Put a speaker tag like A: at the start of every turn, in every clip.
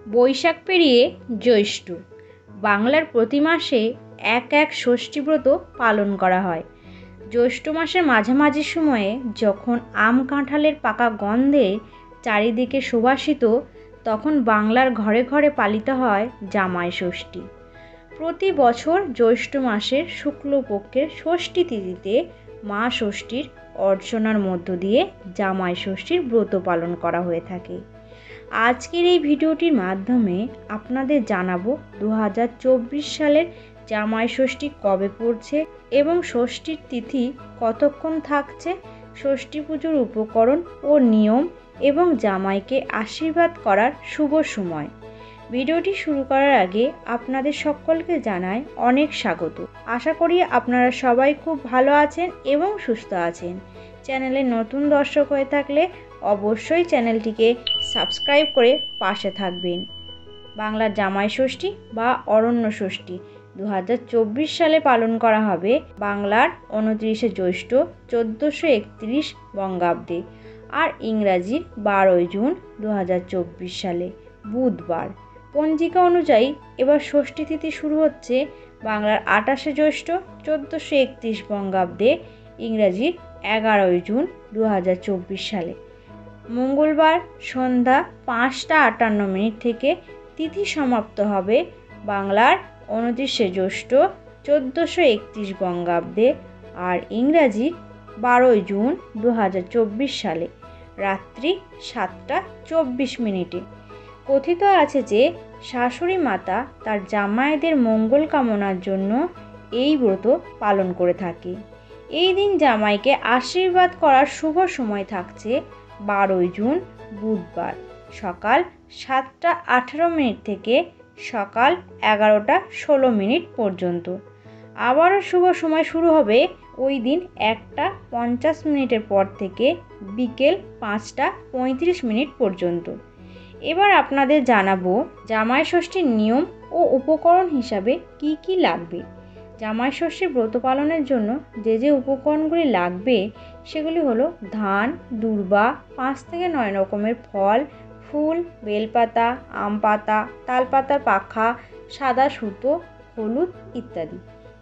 A: বৈশাখ পেরিয়ে জ্যৈষ্ঠ। বাংলার প্রতি মাসে এক ষষ্ঠীব্রত পালন করা হয়। জ্যৈষ্ঠ মাসের মাঝামাঝি সময়ে যখন আম কাঁঠালের পাকা গন্ধে চারিদিকে সুবাসিত, তখন বাংলার ঘরে ঘরে পালিত হয় জামাই ষষ্ঠী। প্রতি বছর জ্যৈষ্ঠ মাসের শুক্লপক্ষের ষষ্ঠী তিথিতে মা ষষ্ঠীর অর্চনার মধ্য দিয়ে জামাই ষষ্ঠীর ব্রত পালন করা হয়ে থাকে। আজকের এই ভিডিওটির মাধ্যমে আপনাদের জানাবো 2024 সালের জামাই ষষ্ঠী কবে পড়ছে এবং ষষ্ঠীর তিথি কতক্ষণ থাকছে, ষষ্ঠী পুজোর উপকরণ ও নিয়ম এবং জামাইকে আশীর্বাদ করার শুভ সময়। ভিডিওটি শুরু করার আগে আপনাদের সকলকে জানাই অনেক স্বাগত। আশা করি আপনারা সবাই খুব ভালো আছেন এবং সুস্থ আছেন। চ্যানেলে নতুন দর্শক হয়ে থাকলে অবশ্যই চ্যানেলটিকে সাবস্ক্রাইব করে পাশে থাকবেন। বাংলার জামাই ষষ্ঠী বা অরণ্য ষষ্ঠী 2024 সালে পালন করা হবে বাংলার 29শে জ্যৈষ্ঠ 1431 বঙ্গাব্দে আর ইংরাজির 12ই জুন 2024 সালে বুধবার। পঞ্জিকা অনুযায়ী এবার ষষ্ঠী তিথি শুরু হচ্ছে বাংলার 28শে জ্যৈষ্ঠ 1431 বঙ্গাব্দে, ইংরাজির 11ই জুন 2024 সালে মঙ্গলবার সন্ধ্যা 5টা 58 থেকে। তিথি সমাপ্ত হবে বাংলার 29শে জ্যৈষ্ঠ 1431 বঙ্গাব্দে আর ইংরাজি 12ই জুন 2024 সালে রাত্রি 7টা 24 কথিত আছে যে শাশুড়ি মাতা তার জামাইদের মঙ্গল কামনার জন্য এই ব্রত পালন করে থাকে। এই দিন জামাইকে আশীর্বাদ করার শুভ সময় থাকছে 12ই জুন বুধবার সকাল 7টা 18 থেকে সকাল 11টা 16 পর্যন্ত। আবারও শুভ সময় শুরু হবে ওই দিন 1টা 50 পর থেকে বিকেল 5টা 35 পর্যন্ত। এবার আপনাদের জানাবো জামাই ষষ্ঠীর নিয়ম ও উপকরণ হিসাবে কি কি লাগবে। জামাই ষষ্ঠীর ব্রত পালনের জন্য যে উপকরণগুলি লাগবে সেগুলি হলো ধান, দূর্বা, 5 থেকে 9 রকমের ফল, ফুল, বেলপাতা, আম পাতা, তালপাতার পাখা, সাদা সুতো, হলুদ ইত্যাদি।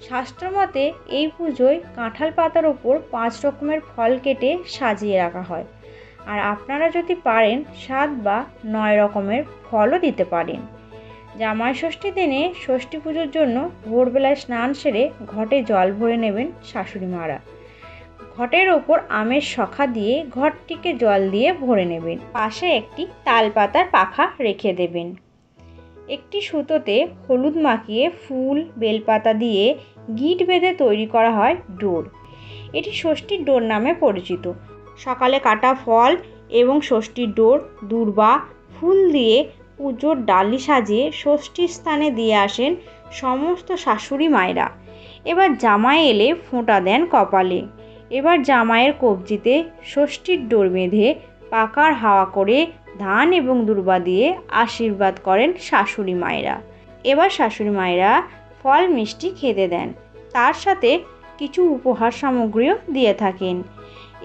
A: শাস্ত্রমতে এই পুজোয় কাঁঠাল পাতার ওপর 5 রকমের ফল কেটে সাজিয়ে রাখা হয়। আর আপনারা যদি পারেন 7 বা 9 রকমের ফলও দিতে পারেন। জামাই ষষ্ঠী দিনে ষষ্ঠী পুজোর জন্য ভোরবেলায় স্নান সেরে ঘটে জল ভরে নেবেন শাশুড়ি মারা। ঘটের ওপর আমের শখা দিয়ে ঘটটিকে জল দিয়ে ভরে নেবেন। পাশে একটি তালপাতার পাখা রেখে দেবেন। একটি সুতোতে হলুদ মাখিয়ে ফুল, বেলপাতা দিয়ে গিঁট বেঁধে তৈরি করা হয় ডোর। এটি ষষ্ঠীর ডোর নামে পরিচিত। সকালে কাটা ফল এবং ষষ্ঠীর ডোর, দূর্বা, ফুল দিয়ে পুজোর ডালি সাজিয়ে ষষ্ঠীর স্থানে দিয়ে আসেন সমস্ত শাশুড়ি মায়েরা। এবার জামাই এলে ফোঁটা দেন কপালে। এবার জামাইয়ের কবজিতে ষষ্ঠীর ডোর বেঁধে পাকার হাওয়া করে ধান এবং দূর্বা দিয়ে আশীর্বাদ করেন শাশুড়ি মায়েরা। এবার শাশুড়ি মায়েরা ফল মিষ্টি খেতে দেন, তার সাথে কিছু উপহার সামগ্রীও দিয়ে থাকেন।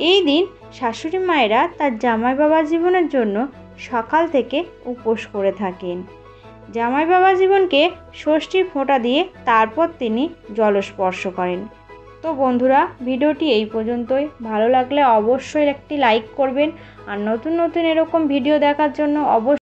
A: এই দিন শাশুড়ি মায়েরা তার জামাই বাবা জীবনের জন্য সকাল থেকে উপোস করে থাকেন। জামাই বাবা জীবনকে ষষ্ঠীর ফোঁটা দিয়ে তারপর তিনি জলস্পর্শ করেন। তো বন্ধুরা, ভিডিওটি এই পর্যন্তই। ভালো লাগলে অবশ্যই একটি লাইক করবেন আর নতুন নতুন এরকম ভিডিও দেখার জন্য অবশ্যই